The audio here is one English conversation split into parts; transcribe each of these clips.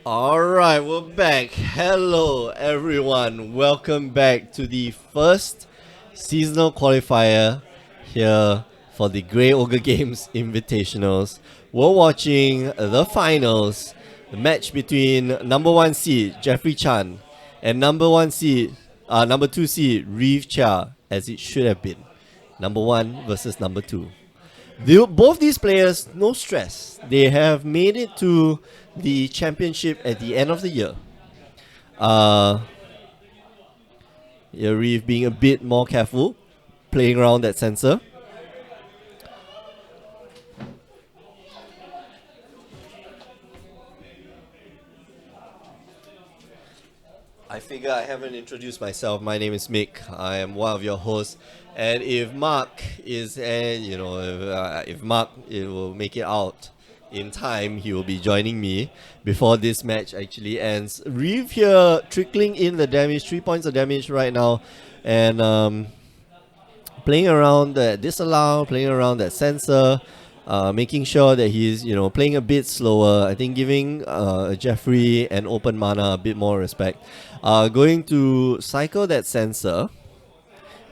Alright, we're back. Hello, everyone. Welcome back to the first seasonal qualifier here for the Grey Ogre Games Invitationals. We're watching the finals, the match between number one seed Jeffrey Chan and number two seed Reeve Chia, as it should have been. Number one versus number two. Both these players, no stress. They have made it to the championship at the end of the year. Reeve being a bit more careful, playing around that sensor. I figure I haven't introduced myself. My name is Mick. I am one of your hosts. And if Mark is, if Mark will make it out in time, he will be joining me before this match actually ends. Reeve here trickling in the damage, 3 points of damage right now, and playing around that disallow, playing around that sensor, making sure that he's playing a bit slower. I think giving Jeffrey and open mana a bit more respect. Going to cycle that sensor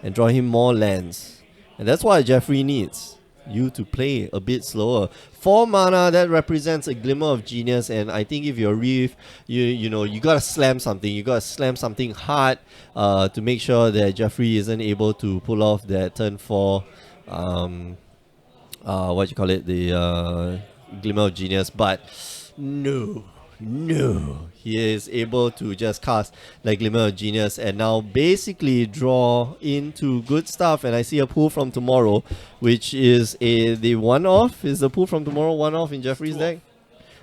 and draw him more lands, and that's what Jeffrey needs. You to play a bit slower. 4 mana, that represents a glimmer of genius, and I think if you're Reeve, you gotta slam something. You gotta slam something hard to make sure that Jeffrey isn't able to pull off that turn 4 the glimmer of genius. But no, he is able to just cast like glimmer of genius and now basically draw into good stuff. And I see a pull from tomorrow, which is the one-off. Is the pull from tomorrow one-off in Jeffrey's deck?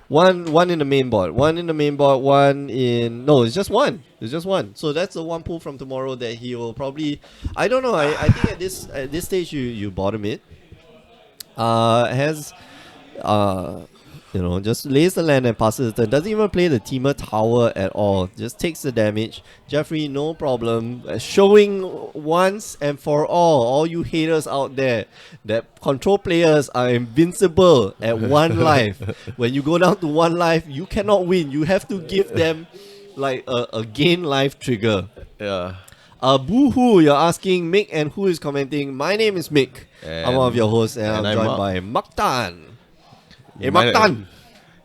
One in the main board, it's just one. So that's the one pull from tomorrow that he will probably, I don't know, I think at this stage you bottom it. Just lays the land and passes the turn. Doesn't even play the Teamer Tower at all. Just takes the damage. Jeffrey, no problem. Showing once and for all you haters out there, that control players are invincible at 1 life. When you go down to 1 life, you cannot win. You have to give them like a gain life trigger. Yeah. Boohoo, you're asking Mick and who is commenting. My name is Mick. I'm one of your hosts, and I'm joined by Maktan. Hey, Maktan!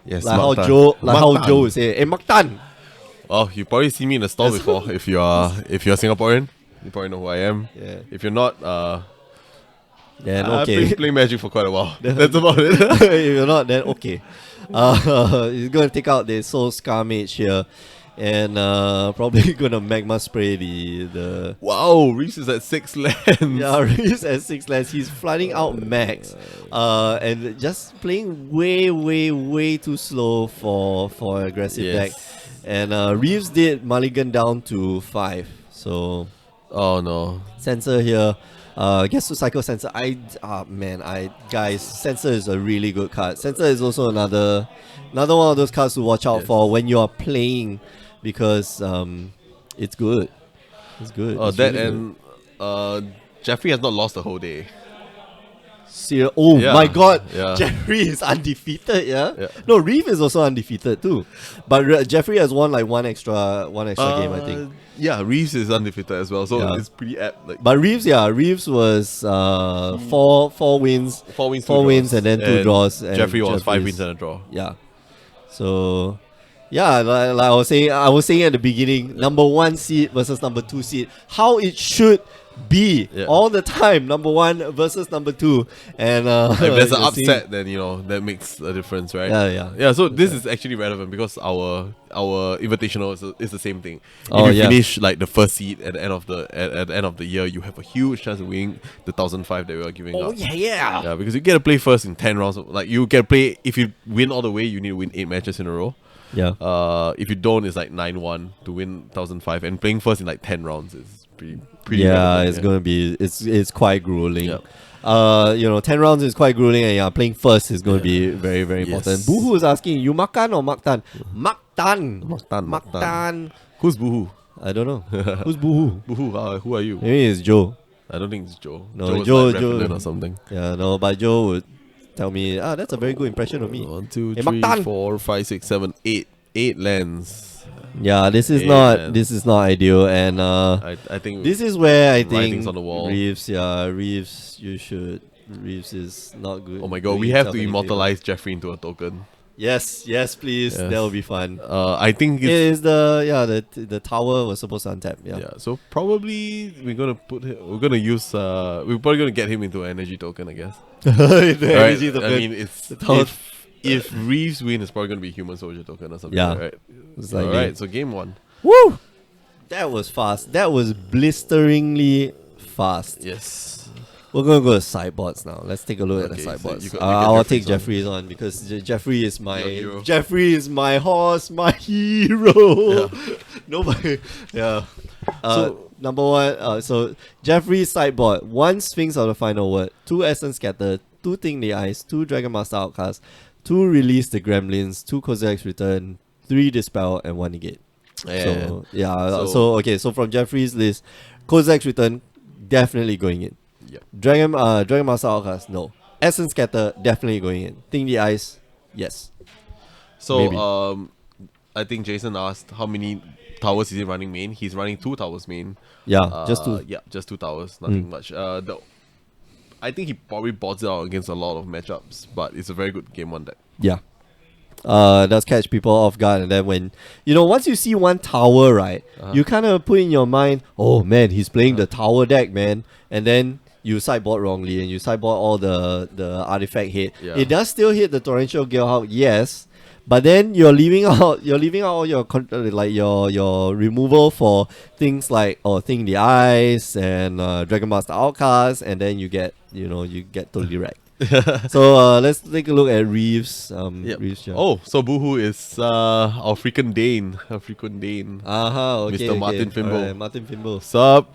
Yes, like Maktan. how Joe would say, hey, Maktan! Oh, you probably seen me in the store before. If you're Singaporean, you probably know who I am. Yeah. If you're not, Then I've okay. been playing Magic for quite a while. That's about it. If you're not, then okay. He's going to take out the Soul Scar Mage here. And probably gonna magma spray the Wow, Reese is at 6 lands. yeah, Reeves at 6 lands. He's flooding out max, and just playing way too slow for aggressive deck. And Reeves did mulligan down to 5. So Oh no. sensor here. Gets to cycle sensor. Guys, sensor is a really good card. Sensor is also another one of those cards to watch out for when you are playing, because it's good. It's good. Oh, It's that really and Jeffrey has not lost the whole day. Oh Yeah. my god, Yeah. Jeffrey is undefeated, yeah? Yeah. No, Reeve is also undefeated too. But Jeffrey has won like one extra game, I think. Yeah, Reese is undefeated as well, so Yeah. it's pretty apt. Like, But Reeves was four wins, 4 wins, 4 wins and then 2 draws. And Jeffrey was 5 Jeffrey's- wins and a draw. Yeah. So, yeah, like I was saying at the beginning, number 1 seed versus number 2 seed, how it should be all the time. Number 1 versus number 2, and If there's an you're seeing- upset, then that makes a difference, right? Yeah. So this is actually relevant because our invitational is the same thing. Oh, If you yeah. finish like the first seed at the end of the year, you have a huge chance of winning the 1,005 that we are giving Oh out. yeah. Yeah, because you get to play first in 10 rounds. Like you get to play, if you win all the way, you need to win 8 matches in a row. Yeah. If you don't, it's like 9-1 to win 1,005, and playing first in like 10 rounds is pretty. Yeah, relevant, it's gonna be it's quite grueling. Yep. 10 rounds is quite grueling, and playing first is going to be very, very important. Yes. Boohoo is asking, you Makan or Maktan? Maktan. Maktan. Who's Boohoo? I don't know. Who's Boohoo? Boohoo, who are you? Maybe it's Joe. I don't think it's Joe. No, is Joe- like Joe- Revenant or something. Yeah, no, but Joe would tell me, that's a very good impression of me. 1, 2, Hey, 3, Maktan. 4, 5, 6, 7, 8. 8 lands. Yeah, this is Eight not lands. this is not ideal, and I think this is where I writing's think on the wall. Reeves, Reeves is not good. Oh my god, doing we have himself to any immortalize Jeffrey into a token. favor. Yes, please. Yes. That will be fun. I think It it's is the tower was supposed to untap. Yeah. yeah. So probably we're gonna we're probably gonna get him into an energy token, I guess. The Right? energy token. I mean, it's the tower. if Reeves win, it's probably gonna be human soldier token or something. Yeah. Right. It's like Alright. So game 1. Woo! That was fast. That was blisteringly fast. Yes. We're gonna go to sideboards now. Let's take a look at the Okay, so sideboards. you get I'll take Jeffrey's Jeffrey's on because Jeffrey is my Your hero. Jeffrey is my horse, my hero. Yeah. Nobody. Yeah. So- Number one. So Jeffrey's sideboard: 1 Sphinx of the Final Word, 2 Essence Scatter, 2 Think the Ice, 2 Dragon Master Outcast, 2 Release the Gremlins, 2 Kozilek's Return, 3 Dispel, and 1 Negate. So yeah. So from Jeffrey's list, Kozilek's Return definitely going in. Yep. Dragon Master Outcast, no. Essence Scatter, definitely going in. Think the Ice, yes. So Maybe. I think Jason asked how many towers is he running main. He's running 2 towers main. Yeah, just 2. Yeah, just 2 towers. Nothing much. I think he probably bots it out against a lot of matchups, but it's a very good game 1 deck. Yeah. Does catch people off guard, and then when once you see 1 tower, right, you kind of put in your mind, oh man, he's playing the tower deck, man, and then you sideboard wrongly and you sideboard all the artifact hit. Yeah. It does still hit the torrential Galehouse, yes, but then you're leaving out all your your removal for things like Thing the Ice and Dragon Master Outcast, and then you get totally wrecked. So let's take a look at Reeves. Yep. Reeves. Yeah. Oh, so Boohoo is our frequent Dane. Okay. Mr. Martin Fimble. Alright, Martin Fimble. Sup?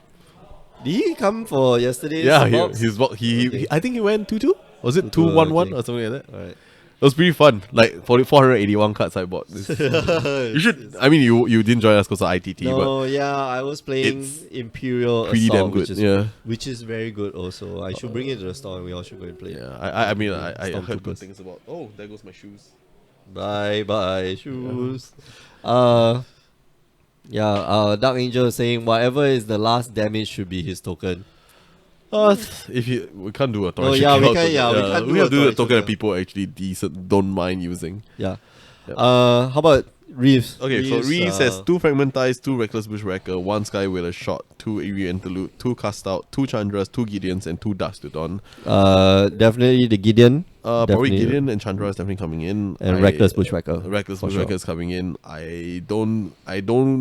Did he come for yesterday's Yeah, box? he I think he went 2-2. Was it 2-2, 2-1-1 okay. or something like that? Alright. It was pretty fun. Like 481 cards I bought. You should. I mean, you didn't join us because of ITT, but No, yeah, I was playing it's Imperial pretty Assault, damn good. which is Yeah. which is very good also. I should bring it to the store and we all should go and play. Yeah, I mean, I heard good Stormtroopers. things about. Oh, there goes my shoes. Bye shoes. Dark Angel is saying whatever is the last damage should be his token. We can't do a torrential. we kill can't- token. yeah, we can't do we a have to do the torrential token that kill. people actually decent don't mind using. Yeah. Yep. How about Reeves? Okay, so Reeves has 2 Fragmentize, 2 Reckless Bushwhacker, 1 Sky Whaler Shot, 2 Eerie Interlude, 2 Cast Out, 2 Chandras, 2 Gideons, and 2 Dust to Dawn. Definitely the Gideon. Probably Definitely. Gideon and Chandra is definitely coming in. And Reckless Bushwhacker. Reckless for Bushwhacker sure. is coming in. I don't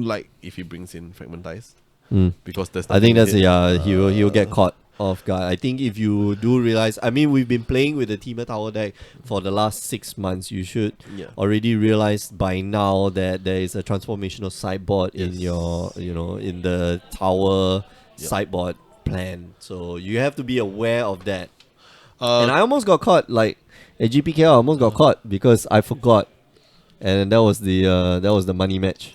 like if he brings in Fragmentize Mm. because there's I think nothing that's hit. he'll get caught off guard. I think if you do realize, I mean, we've been playing with the Teamer Tower deck for the last 6 months. You should Yeah. already realize by now that there is a transformational sideboard in Yes. your in the tower Yep. sideboard plan. So you have to be aware of that. Uh, And I almost got caught, like at GPK, I almost got caught because I forgot, and that was the money match.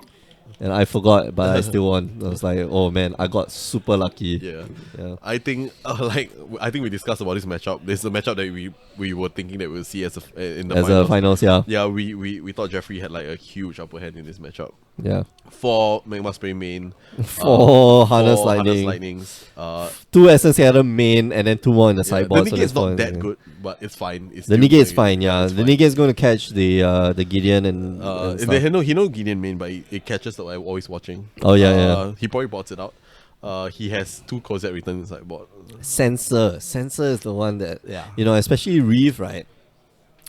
And I forgot, but I still won. I was like, oh man, I got super lucky. yeah. I think we discussed about this matchup. This is a matchup that we were thinking that we'll see as in the As finals. a finals, yeah. Yeah, we thought Jeffrey had like a huge upper hand in this matchup. Yeah. For Magma Spray main, For Harness for Lightning. Lightnings, 2 Essence Scatter main and then 2 more in the yeah, sideboard. the so Negate's that's not fine. that good, but it's fine. It's The still Negate's very- fine, yeah. it's The fine. Negate's going to catch the Gideon and stuff. He know Gideon main, but it catches that I'm always watching. Oh, yeah. He probably bots it out. He has 2 Cosette returns inside board. Sensor is the one that, Yeah. especially Reeve, right?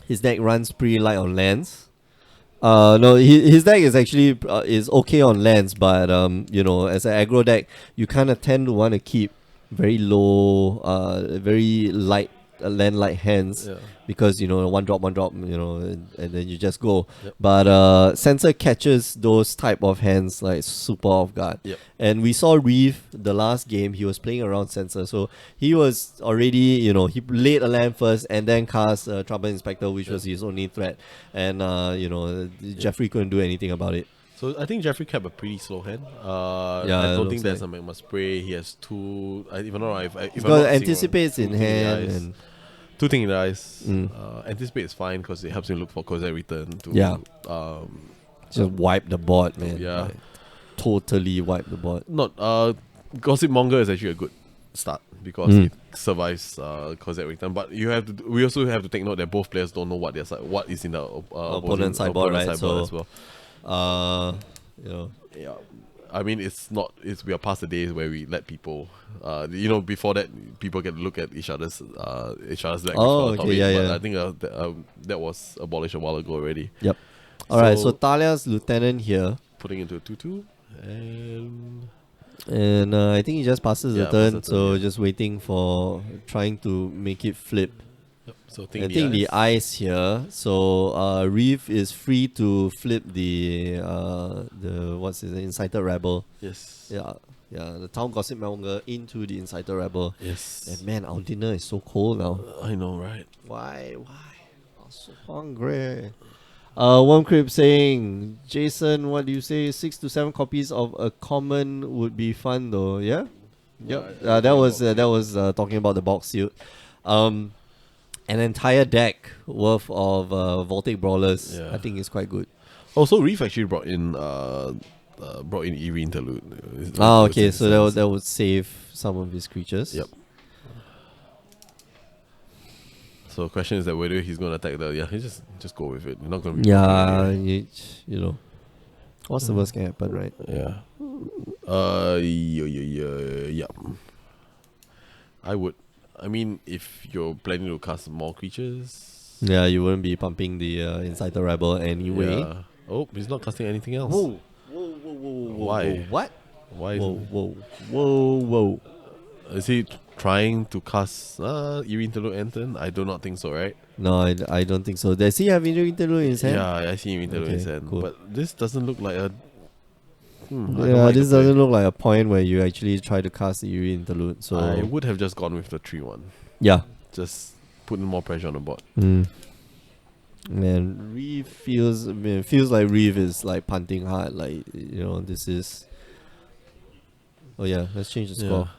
His deck runs pretty light on lands. No, his deck is actually is okay on lands, but as an aggro deck, you kind of tend to want to keep very low, very light land light hands Yeah. because one drop, and then you just go. Yep. But Sensor catches those type of hands like super off guard. Yep. And we saw Reeve the last game, he was playing around Sensor. So he was already, he laid a land first and then cast Trouble Inspector, which was his only threat. And, Jeffrey couldn't do anything about it. So I think Jeffrey kept a pretty slow hand. Yeah, I it don't looks think there's like. a Magma Spray. He has 2. If I'm not if I'm Because not seeing anticipates wrong, in 2 Thing hand. the Eyes. And 2 Thing in the Eyes. Mm. Anticipate is fine because it helps you look for Cosette return to Yeah. Just wipe the board, man. Yeah. Like, totally wipe the board. Not Gossip Monger is actually a good start because it survives Cosette Wington. But we also have to take note that both players don't know what is in the Opponent sideboard, right? Sideboard So, as well. You know, Yeah. I mean, we are past the days where we let people, before that, people get to look at each other's deck. Oh, before the top okay, eight, yeah, but yeah. I think that was abolished a while ago already. Yep. Alright, so Talia's Lieutenant here. Putting into a 2/2, and I think he just passes the Yeah, turn, passes the turn, so yeah. just waiting for trying to make it flip. so I think the ice here. So Reeve is free to flip the Incited Rebel. Yes. Yeah, the Town Gossip Monger into the Incited Rebel. Yes. And man, our dinner is so cold now. I know, right? Why? I'm so hungry. One Crib saying, Jason, what do you say? 6 to 7 copies of a common would be fun though. Yeah. Yep. That was talking about the box suit. An entire deck worth of Voltic Brawlers. Yeah. I think is quite good. Also, Reef actually brought in Eerie Interlude. Okay, so that would save some of his creatures. Yep. So the question is that whether he's going to attack he just go with it. You're not going to be... Yeah, you know. What's the worst can happen, right? Yeah. Yeah. I mean, if you're planning to cast more creatures... Yeah, you wouldn't be pumping the Incited Rebel anyway. Yeah. Oh, he's not casting anything else. Whoa. Why? What? Why? Whoa. Is he trying to cast Eerie Interlude Anton? I do not think so, right? No, I don't think so. Does he have Interlude in his hand? Yeah, I see Eerie Interlude in his Okay, hand. cool. But this doesn't look like a... This doesn't look like a point where you actually try to cast the Eerie Interlude. So I would have just gone with the 3-1. yeah. Just putting more pressure on the board. Man, Reeve feels like Reeve is like punting hard. Like, this is... Oh yeah, let's change the score.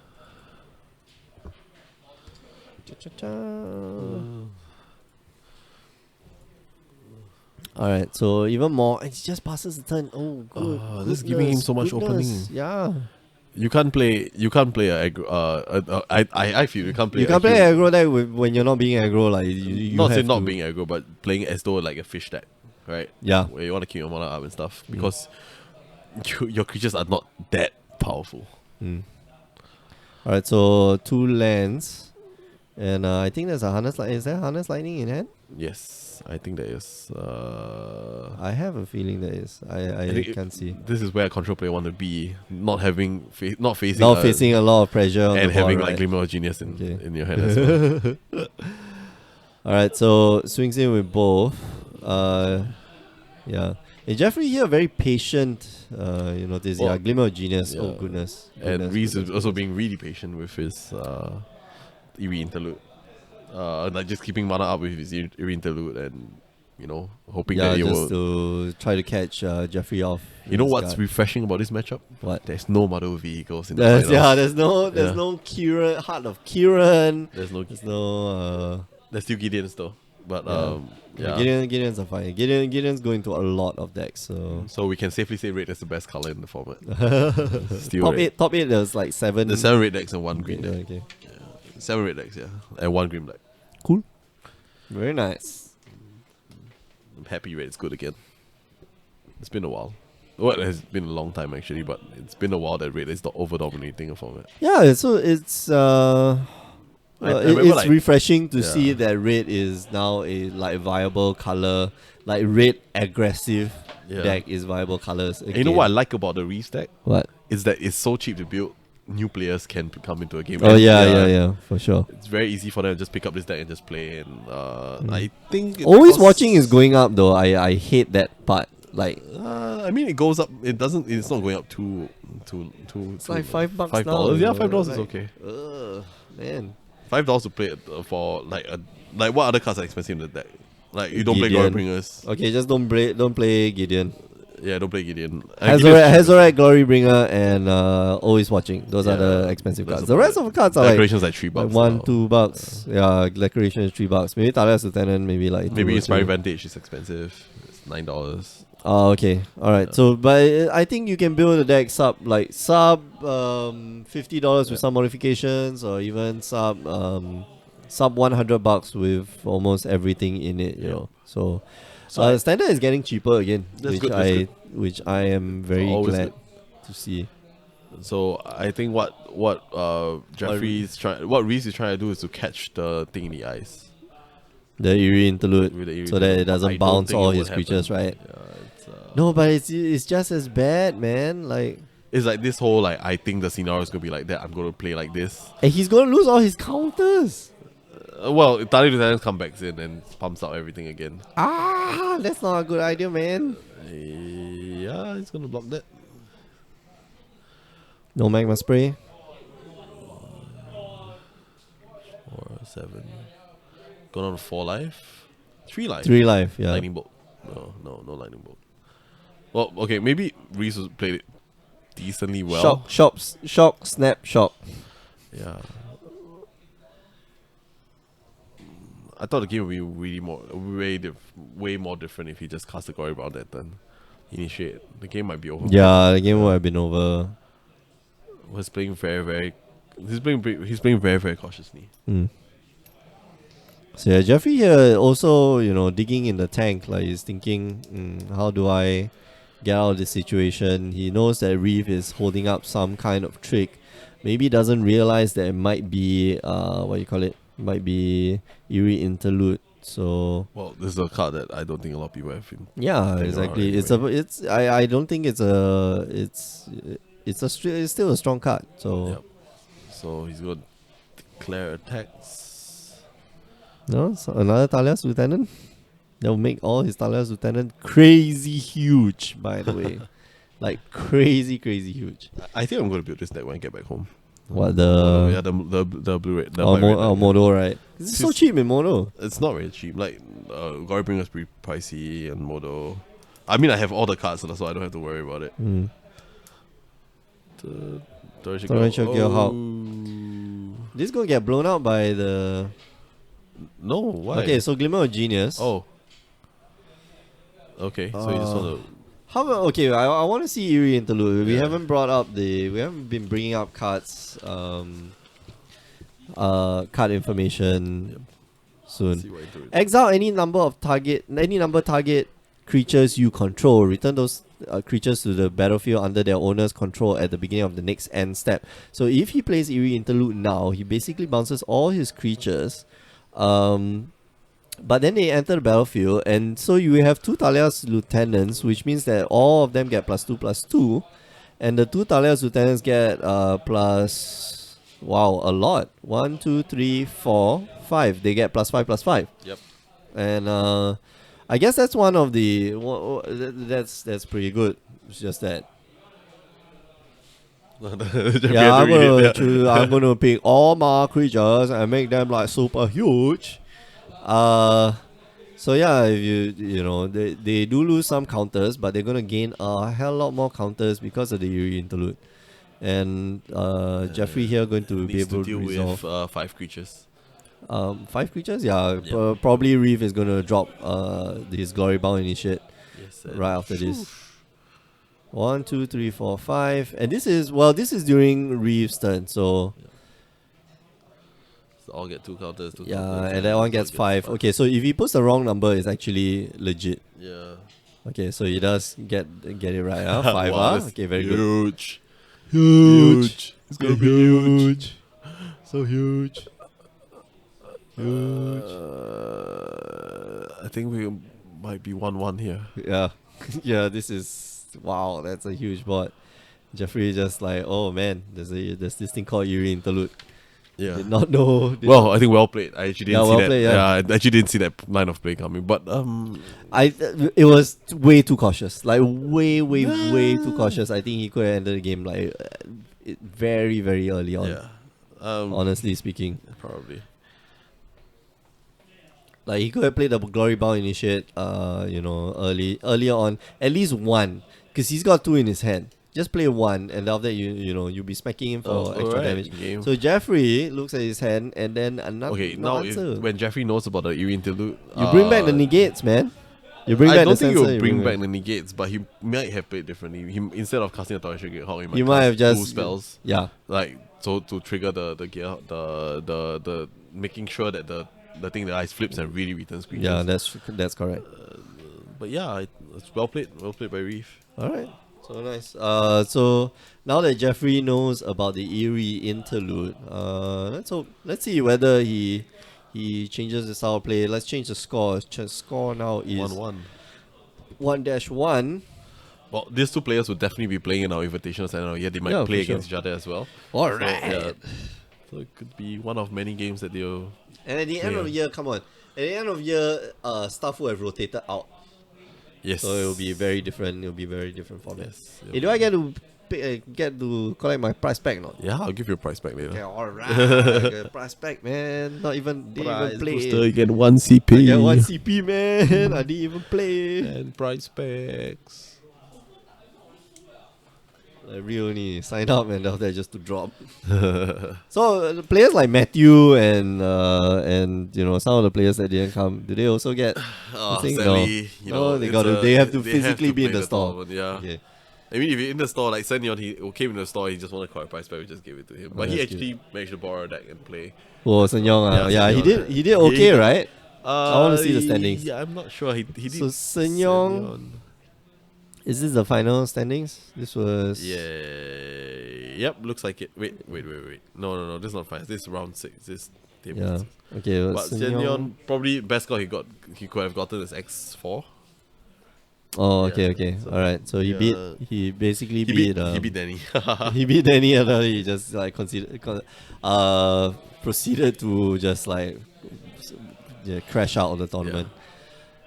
Alright, so even more, and he just passes the turn. Oh, good. This is giving him so much opening. Yeah. You can't play a aggro. I feel you can't play. You can't play aggro deck when you're not being aggro. Like you not have saying not to- being aggro, but playing as though like a fish deck, right? Yeah. Where you want to keep your mana up and stuff because your creatures are not that powerful. Alright, so 2 lands, and I think there's a harness. Is there harness lightning in hand? Yes, I think there is. I have a feeling there is. I think can't see. This is where a control player want to be, not facing Facing a lot of pressure on and the having board, like right? Glimmer of Genius in your hand as well. Alright, so swings in with both. Yeah. And Jeffrey here very patient. You notice, Well, Glimmer of Genius. yeah. Oh goodness. And Reese is also being really patient with his Eerie Interlude. Like just keeping mana up with his Eerie Interlude and, hoping that it just will... to try to catch Jeffrey off. You know his what's guard. refreshing about this matchup? What? There's no Mother Vehicles in the finals. There's no Kieran, Heart of Kieran. There's no... There's no There's still Gideons though. But, yeah. Gideon's are fine. Gideon's going to a lot of decks, So we can safely say red is the best color in the format. Still top red. eight, there's like 7. There's 7 red decks and 1 green deck. Okay. 7 red decks, yeah. And 1 green deck. Cool. Very nice. I'm happy red is good again. It's been a while. Well, it has been a long time actually, but it's been a while that red is over-dominating a format. Yeah, so it's I remember, it's refreshing to see yeah. that red is now a viable color. Like red aggressive Yeah. deck is viable colors. And you know what I like about the Reese deck? What? Is that it's so cheap to build. New players can come into a game. Oh And, yeah, for sure. It's very easy for them to just pick up this deck and just play. And I think it Always costs- watching is going up though. I hate that part. Like I mean, it goes up. It doesn't. It's not going up too. it's like $5 now. $5. Yeah, you know, $5 is like, okay. Man. $5 to play it for like what other cards are expensive in the deck? Like you don't play Gideon. Glory Bringers. Okay, just don't play Gideon. Yeah, don't play Gideon. Hazoret, Glory Bringer, and Always Watching. Those are the Yeah, expensive that's cards. The rest of the cards are Decorations like $3 like now. $1-2. Yeah, Decoration is $3. Maybe Talia's Lieutenant, maybe like Maybe $2 or Inspiring $3. Vantage is expensive. It's $9. Oh, okay. All right. Yeah. So, but I think you can build a deck sub $50 with some modifications, or even sub $100 with almost everything in it. You Yeah. know. So, So standard is getting cheaper again, That's good, that's good. which I am very always glad good. to see. So I think what Reese is trying to do is to catch the thing in the eyes The eerie interlude, with the eerie so that it interlude, but I doesn't don't bounce think all it would his creatures, happen. right? Yeah, it's No, but it's just as bad, man. Like, it's like this whole like I think the scenario is gonna be like that. I'm gonna play like this. and he's gonna lose all his counters. Well, Tali Lieutenant comes back in and pumps out everything again. That's not a good idea, man. Yeah, he's gonna block that. No magma spray. 4, 7. Gone on to 4 life. 3 life. 3 life, yeah. Lightning bolt. No lightning bolt. Well, okay, maybe Reese played it decently well. Shock, snap, shock. Yeah. I thought the game would be way more different if he just cast the Glory Bound that turn. Initiate. The game might be over. Yeah, the game would have been over. Was playing he's playing very, very cautiously. So yeah, Jeffrey here also, digging in the tank. Like, he's thinking, how do I get out of this situation? He knows that Reeve is holding up some kind of trick. Maybe doesn't realize that it might be might be Eerie Interlude. So Well, this is a card that I don't think a lot of people have. yeah, exactly. I don't think it's still a strong card. So Yep. So he's going to declare attacks. no, so another Talia's Lieutenant. That will make all his Talia's Lieutenant crazy huge, by the way. Like crazy huge. I think I'm going to build this deck when I get back home. What Yeah, the blue red. Mono, right? It's so cheap in Mono. It's not very cheap. Like Glory Bringer's pretty pricey, and Modo. I mean, I have all the cards, so I don't have to worry about it. The Torrential Gearhawk. This gonna get blown out by the. No, why? Okay, so Glimmer of Genius. Oh. Okay, so you just want to. How about, okay, I want to see Eerie Interlude. We haven't been bringing up cards, card information soon. See what you do. Exile any number target creatures you control. Return those creatures to the battlefield under their owner's control at the beginning of the next end step. So if he plays Eerie Interlude now, he basically bounces all his creatures. But then they enter the battlefield, and so you have 2 Talia's Lieutenants, which means that all of them get +2/+2, and the 2 Talia's Lieutenants get plus, wow, a lot. 1, 2, 3, 4, 5. They get +5/+5. Yep. And I guess that's one of the that's pretty good. It's just that. Yeah, I'm gonna pick all my creatures and make them like super huge. So yeah, if they do lose some counters, but they're gonna gain a hell lot more counters because of the Eerie Interlude. And Jeffrey here going to be able to deal resolve with 5 creatures. 5 creatures. Yeah, probably Reeve is gonna drop his Glory Bound Initiate right after this. 1, 2, 3, 4, 5, and this is during Reeve's turn. So. So I'll get 2 counters. And that one gets 5. Okay, so if he puts the wrong number, it's actually legit. Yeah. Okay, so he does get it right. 5. Wow, Okay, very good. Huge. It's gonna be huge. So huge. I think we might be 1-1 here. Yeah. Yeah, this is, wow, that's a huge board. Jeffrey just like, oh man, there's this thing called Eerie Interlude. Yeah. Did not know. Well, I think well played. I actually didn't see well that. played, I actually didn't see that line of play coming. But it was way too cautious. Like way too cautious. I think he could have ended the game like very, very early on. yeah. Honestly speaking. Probably. Like he could have played the Glory Bound Initiate earlier on. At least 1. Because he's got 2 in his hand. Just play 1, and after that you'll be smacking him for extra damage. Game. So Jeffrey looks at his hand, and then another Okay, now answer. when Jeffrey knows about the Eerie Interlude, You bring back the negates, man. You bring I back don't the think sensor, he'll you bring back the negates, but he might have played differently. He instead of casting a torrential Gearhawk, he might have cast just two spells. Yeah. Like so to trigger the gear the making sure that the thing the ice flips and really returns creatures. Yeah, that's correct. But yeah, it's well played by Reef. All right. So nice. So now that Jeffrey knows about the eerie interlude, let's see whether he changes his style of play. Let's change the score. Score now is 1-1. 1-1. Well, these two players will definitely be playing in our invitations, and they might Yeah, play for sure. against each other as well. All So, right. yeah, so it could be one of many games that they'll. And at the end of the year, come on. At the end of the year, stuff will have rotated out. Yes. So it will be very different. It will be very different format. Yes. Hey, do I get to collect my prize pack or not? Yeah, I'll give you a price back later. Okay, alright. Prize pack, man. Didn't even play booster, you it. get 1 CP. I get 1 CP, man. I didn't even play. And price packs. I really only sign up and after that just to drop. So players like Matthew and some of the players that didn't come, do they also get? Sadly, they have to physically be in play the store. tournament, yeah. Okay. I mean, if you're in the store, like Senyon, he came in the store, he just wanted to call a price back, we just gave it to him. But he that's actually managed to borrow a deck and play. Oh, Sen Yong, Yeah, he Sen did okay, right? I want to see the standings. Yeah, I'm not sure. He did. So Sen Yong, is this the final standings? This was Yep, looks like it. Wait. No, this is not final. This is round 6. This table Yeah. 6. Okay, But Sen Senyon, Yong. probably best score he could have gotten is X4. Oh, Yeah, okay. so- All right. So he basically He beat Danny. he beat Danny and then he just like proceeded to just like crash out of the tournament.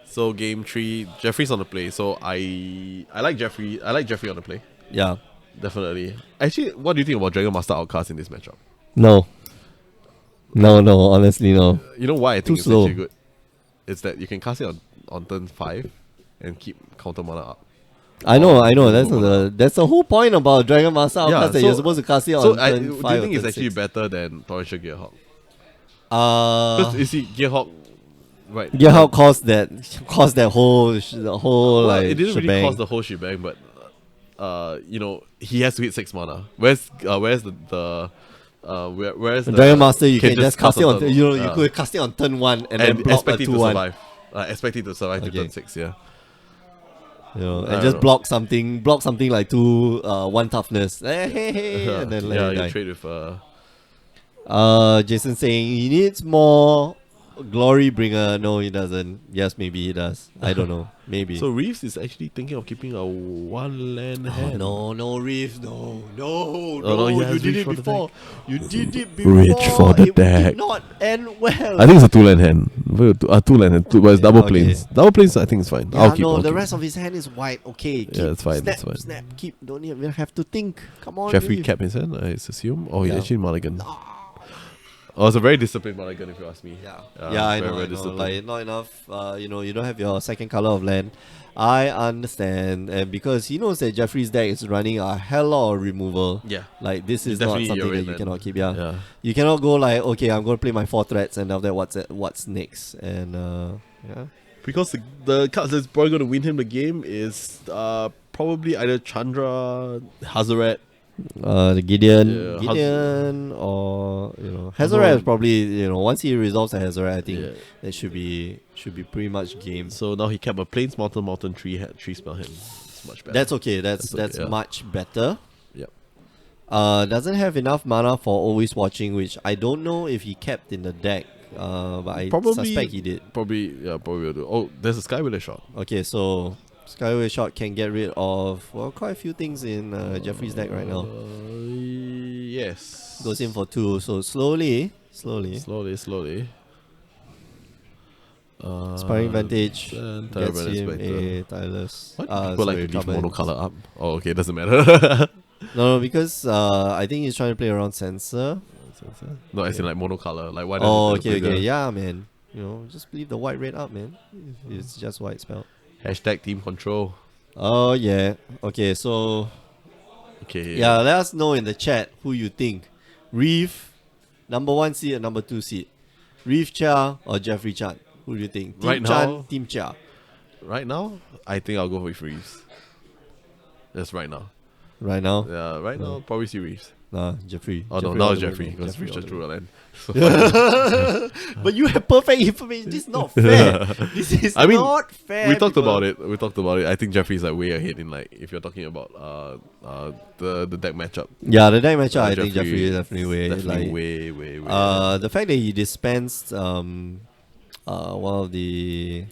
So game 3, Jeffrey's on the play. So I like Jeffrey. I like Jeffrey on the play. Yeah. Definitely. Actually, what do you think about Dragon Master Outcast in this matchup? No, honestly no. You know why I Too think it's slow. actually good? It's that you can cast it on turn 5 and keep counter mana up. I know. That's the whole point about Dragon Master Outcast that so- you're supposed to cast it on So turn do 5 you or think it's turn actually 6. better than Torrential Gearhawk? Because you see, Gearhawk, right? Gearhawk caused that whole like it didn't shebang. really cause the whole shebang, but he has to hit 6 mana. Whereas the Dragon Master, you can just cast it on. turn- You could cast it on turn 1 and then block a expect it to 2-1. survive. Expect it to survive to Okay. turn 6. Yeah. You know, I and just don't block something like 1 toughness. And then let it you die. trade with Jason saying he needs more glory bringer. No, he doesn't. Yes, maybe he does. I don't know. Maybe. So Reeves is actually thinking of keeping a 1 land hand. No, Reef. No. he You has did reached it for the before. You did it before. Reach for the It deck. did not end well. I think it's a 2 land hand. 2 land hand, but it's double Okay. planes. Double planes, I think it's fine. Yeah, I'll keep. the rest of his hand is white. Okay. Keep, it's fine, Snap, it's fine. Snap. Keep. Don't even have to think. Come on, Jeffrey Reef. kept his hand, I assume. Oh, he Yeah. actually mulligan. Oh, it's a very disciplined mulligan if you ask me. Yeah, I know. Like not enough. You don't have your second color of land. I understand, and because he knows that Jeffrey's deck is running a hell lot of removal. Yeah. Like this is It's not definitely something your that red you land. cannot keep. Yeah. Yeah. You cannot go like, okay, I'm going to play my 4 threats, and after that, what's next? And yeah. Because the cards that's probably going to win him the game is probably either Chandra, Hazaret. The Gideon, Yeah, or Hazaret is probably once he resolves the Hazaret, I think Yeah. that should be pretty much game. So now he kept a Plains Mountain 3 spell him. It's much better. That's okay. That's okay, yeah. much better. Yep. Doesn't have enough mana for always watching, which I don't know if he kept in the deck. But I suspect he did. Probably will do. Oh, there's a Skywillow shot. Okay, so Skyway Shot can get rid of quite a few things in Jeffrey's deck right now. Yes. Goes in for 2, so slowly. Slowly. Sparring Advantage and gets Tyrant him Inspector. a Tireless. Why do people like to leave Trouble. monocolor up? Oh, okay, doesn't matter. No, because I think he's trying to play around Sensor. No, as in like monocolor. Like why? Oh, doesn't it play okay, the- yeah, man. Just leave the white red up, man. It's just white spell. Hashtag team control. Oh yeah. Okay, so Okay. yeah, let us know in the chat who you think. Reef, number 1 seed and number 2 seed. Reef Cha or Jeffrey Chan? Who do you think? Team Right Chan, now- Team Cha. right now, I think I'll go with Reeves. That's right now. Right now? Yeah, right now, probably see Reeves. Nah, Jeffrey. Oh no, Jeffrey now all it's the way, Jeffrey man. because Jeffrey Reeves all just the way. drew a land. So But you have perfect information. This is not fair. This is I mean, not fair. we talked people. about it. We talked about it. I think Jeffrey's like way ahead in like if you're talking about the deck matchup. Yeah, the deck matchup, I think Jeffrey is definitely way definitely like way ahead. the fact that he dispensed one of the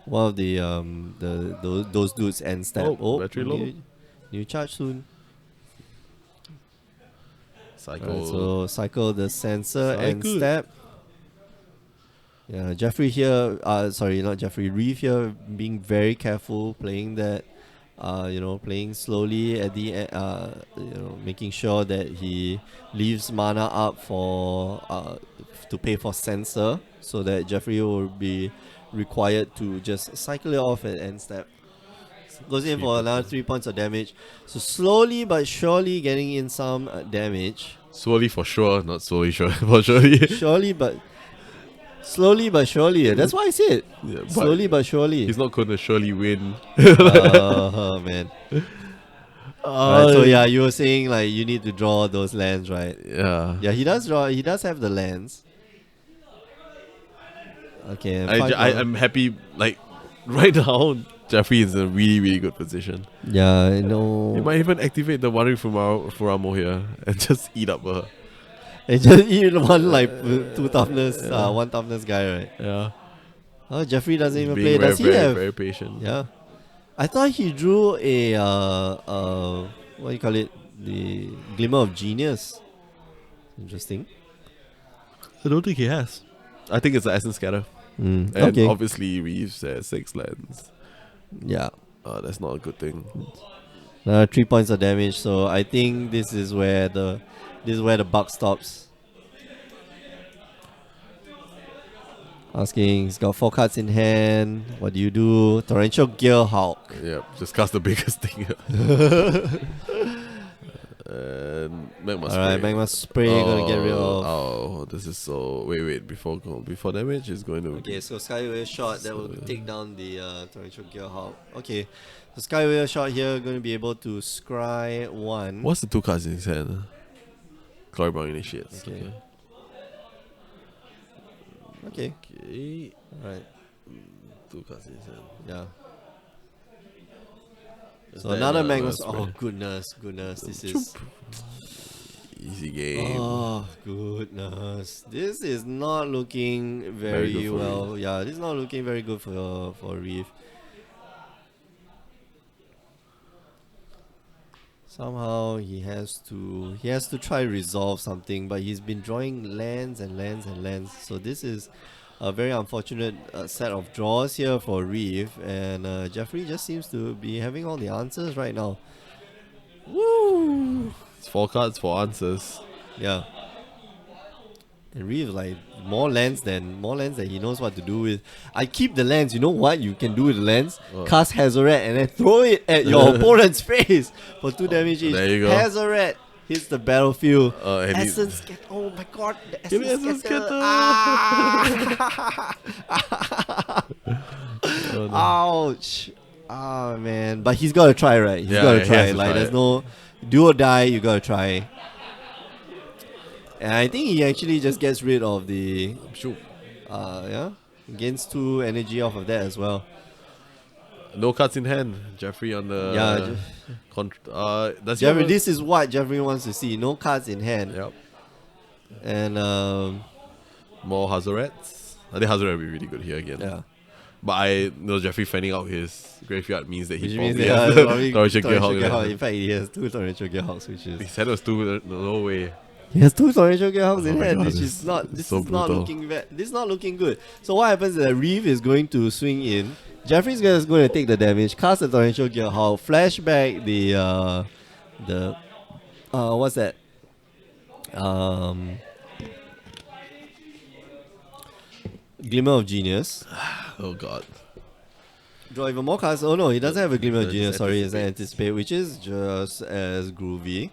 those dudes end step. Oh, battery low. New charge soon. Cycle. Alright, so cycle the sensor and Cycle. step. Yeah, Jeffrey here. Sorry, not Jeffrey. Reeve here, being very careful, playing that. Playing slowly at the end. Making sure that he leaves mana up for to pay for sensor, so that Jeffrey will be required to just cycle it off at end step. Goes in for another 3 points of damage. So slowly but surely getting in some damage. Slowly for sure, not slowly sure for surely. Slowly but surely. That's why I said Yeah, slowly but surely. He's not going to surely win. Oh man. Alright, so yeah, you were saying like you need to draw those lands, right? Yeah. Yeah, he does draw. He does have the lands. Okay, I'm happy. Like right now, Jeffrey is in a really good position. yeah, I know. He might even activate the Wandering Furamo here and just eat up her. And just even one like two toughness, one toughness guy, right? Yeah. Oh, Jeffrey doesn't even Being play. Does he very, have? very patient. Yeah, I thought he drew a what do you call it? The Glimmer of Genius. Interesting. I don't think he has. I think it's the Essence Scatter. And Okay. obviously Reeves has 6 lands. Yeah. That's not a good thing. 3 points of damage. So I think this is where the buck stops. Asking, he's got 4 cards in hand. What do you do? Torrential Gearhawk. Yep, just cast the biggest thing. And Magma Spray. Alright, Magma Spray gonna get rid of. Oh, this is so. Wait. Before damage is going to. Okay, so Skyway shot that will take down the Torrential Gearhawk. Okay, so Skyway shot here going to be able to scry 1. What's the 2 cards in his hand? Glorybound Initiates. Okay. Okay. Alright. 2 cards in his hand. Yeah. Is So that another another Magma. spray? Oh goodness! This is. Easy game. Oh goodness! This is not looking Very very good for well. Yeah, this is not looking very good for Reeve. Somehow he has to try resolve something, but he's been drawing lands and lands and lands. So this is a very unfortunate set of draws here for Reeve, and Jeffrey just seems to be having all the answers right now. Woo! It's 4 cards, 4 answers. Yeah. And Reeve like more lands than he knows what to do with. I keep the lands. You know what you can do with the lands? Cast Hazoret and then throw it at your opponent's face for 2 damage each. There you go. Hazoret hits the battlefield. And Essence Scatter. Oh my god, the Give me Essence Essence Scatter. Scatter. Ah! Ouch. Ah man. But he's gotta try, right? He's Yeah, gotta he try. has to Like try there's it. no do or die, you gotta try. And I think he actually just gets rid of the gains 2 energy off of that as well. No cards in hand. Jeffrey on the. Yeah, does he Jeffrey, have a- this is what Jeffrey wants to see. No cards in hand. Yep. And More Hazarets. I think Hazaret will be really good here again. yeah. But I know Jeffrey fanning out his graveyard means that he Which means probably that has probably Torrential Torrential Gearhawk. Gearhawk. In fact, he has 2 Torrential Gearhawks, which is His hand was 2. No way. he has 2 Torrential Gearhawks in my hand, God, which this is not is this so is not brutal. looking good. So what happens is that Reeve is going to swing in. Jeffrey's just going to take the damage, cast the Torrential Gearhawk, flashback the what's that? Glimmer of Genius. Oh god. Draw even more cards. Oh no, he doesn't have a Glimmer of It's Genius. Sorry, it's an Anticipate. Anticipate, which is just as groovy.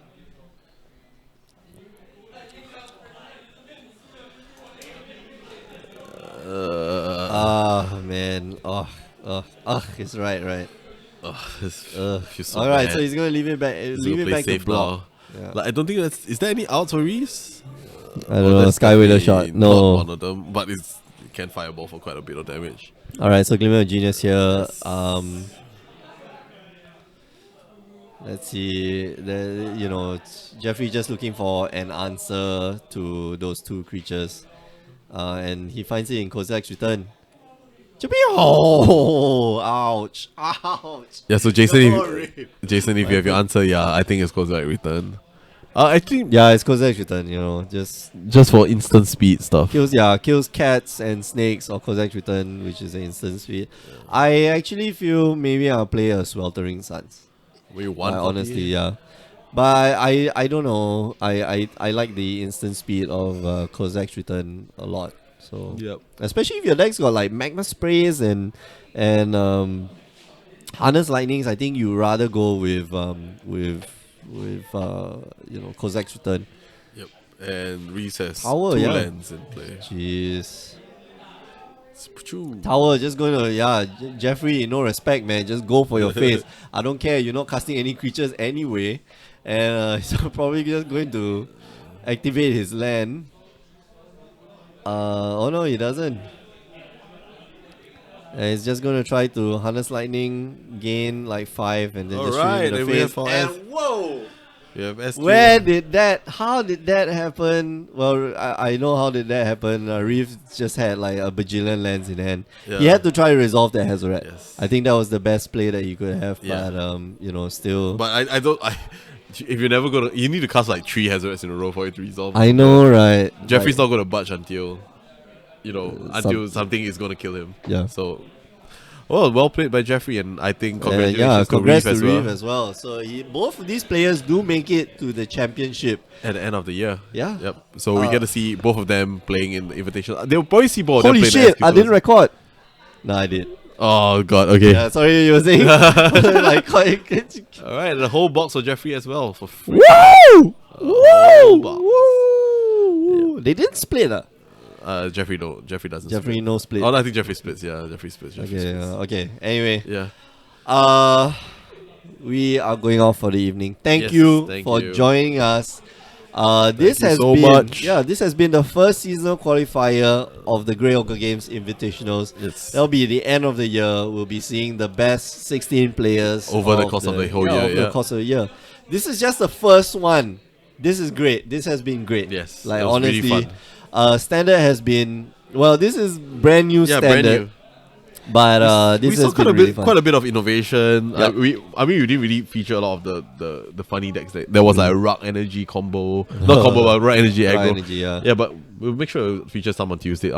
Ah, man. It's right. Feels so All right, bad. so he's gonna leave it back. He's Leave gonna it play back to safe block. now. Yeah. Like I don't think that's. Is there any outs for Reese? I don't know. That's Skyway definitely shot. not No. one of them, but it can fireball for quite a bit of damage. All right, so Glimmer of Genius here. Yes. Let's see. Jeffrey just looking for an answer to those two creatures, and he finds it in Kozak's return. Oh, ouch! Yeah, so Jason, Sorry. if you have your answer, yeah, I think it's Kozak return. Actually, Yeah, it's Kozak's return. just for instant speed stuff. Kills cats and snakes or Kozak's return, which is an instant speed. I actually feel maybe I'll play a Sweltering Suns. We won. Honestly, yeah. But I don't know. I like the instant speed of Kozak's return a lot. So Yep. especially if your deck's got like magma sprays and harness lightnings, I think you rather go with Kozak's return. Yep. And Reese has Power, two yeah. lands in play. Jeez. Choo. Tower just going to Jeffrey, no respect, man, just go for your face. I don't care, you're not casting any creatures anyway, and he's probably just going to activate his land. Oh no, he doesn't. And he's just going to try to harness lightning, gain like 5, and then just shoot him Alright, in the and we face. have our And whoa! We have SQ. How did that happen? Well, I know how did that happen. Reeve just had like a bajillion lands in hand. Yeah. He had to try to resolve that Hazoret. Yes. I think that was the best play that he could have. Yeah. But still. But if you're never gonna, you need to cast like 3 hazards in a row for it to resolve. I know, right? Jeffrey's Like, not gonna budge until, until something is gonna kill him. Yeah. So, well played by Jeffrey, and I think congratulations congrats to Reeve to Reeve as well. So both of these players do make it to the championship. at the end of the year. Yeah. Yep. So we get to see both of them playing in the Invitational. They'll probably see both of them Holy play shit! I didn't record. No, I did. Oh god. Okay. Yeah, sorry, you were saying. All right. The whole box for Jeffrey as well for free. Woo! whole Woo! box. Woo! They didn't split. Jeffrey no. Jeffrey doesn't. Jeffrey split. no split. Oh, no, I think Jeffrey splits. Yeah, Jeffrey splits. Jeffrey Okay, splits. okay. Anyway, Yeah. we are going off for the evening. Thank Yes, you thank for you. joining us. This you has so been much. this has been the first seasonal qualifier of the Grey Ogre Games Invitationals. It's That'll be the end of the year. We'll be seeing the best 16 players Over the course of the whole year, over the course of the year. This is just the first one. This is great. This has been great. Yes, like it was really honestly, fun. standard has been this is brand new yeah, standard. brand new. But We this saw has been really fun. quite a bit of innovation. Yep. We didn't really feature a lot of the funny decks. There was like a rock energy combo, not combo, but rock energy Rock aggro. energy, yeah. Yeah, but we'll make sure to feature some on Tuesday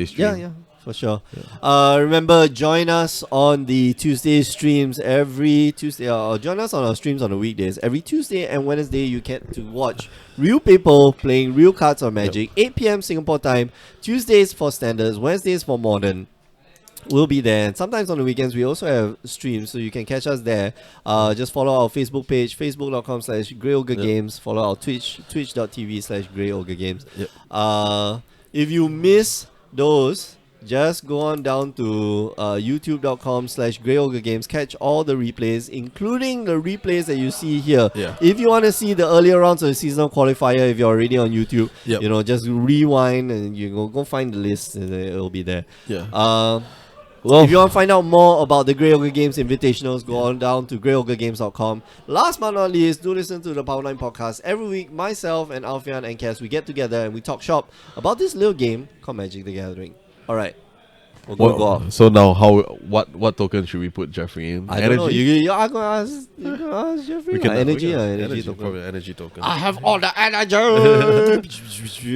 stream. Yeah, for sure. Remember, join us on the Tuesday streams every Tuesday. Or join us on our streams on the weekdays. Every Tuesday and Wednesday, you get to watch real people playing real cards of Magic. 8 p.m. Singapore time. Tuesdays for standards, Wednesdays for modern. We'll be there, and sometimes on the weekends we also have streams, so you can catch us there. Just follow our Facebook page, facebook.com/GreyOgreGames. Follow our Twitch, twitch.tv/GreyOgreGames. Yep. If you miss those, just go on down to youtube.com/GreyOgreGames. Catch all the replays, including the replays that you see here. Yeah. If you want to see the earlier rounds of the seasonal qualifier, if you're already on YouTube, Yep. just rewind and you go find the list, and it'll be there. Yeah. If you want to find out more about the Grey Ogre Games Invitationals, go on down to greyogregames.com. Last but not least, do listen to the Power 9 podcast. Every week, myself and Alfian and Cass, we get together and we talk shop about this little game called Magic the Gathering. Alright, we'll go off. So now, what token should we put Jeffrey in? I don't know. You are going to ask Jeffrey. Energy token. Probably energy token. I have all the energy.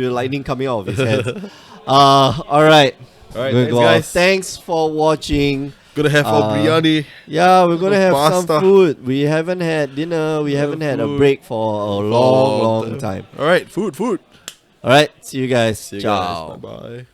Lightning coming out of his head. Alright. Alright, Gonna thanks, go off. guys. Thanks for watching. Gonna have our biryani. Yeah, we're gonna have Pasta. some food. We haven't had dinner. We haven't had a food. break for a long time. Alright, food. All right, see you guys. See you Ciao. guys. Bye bye.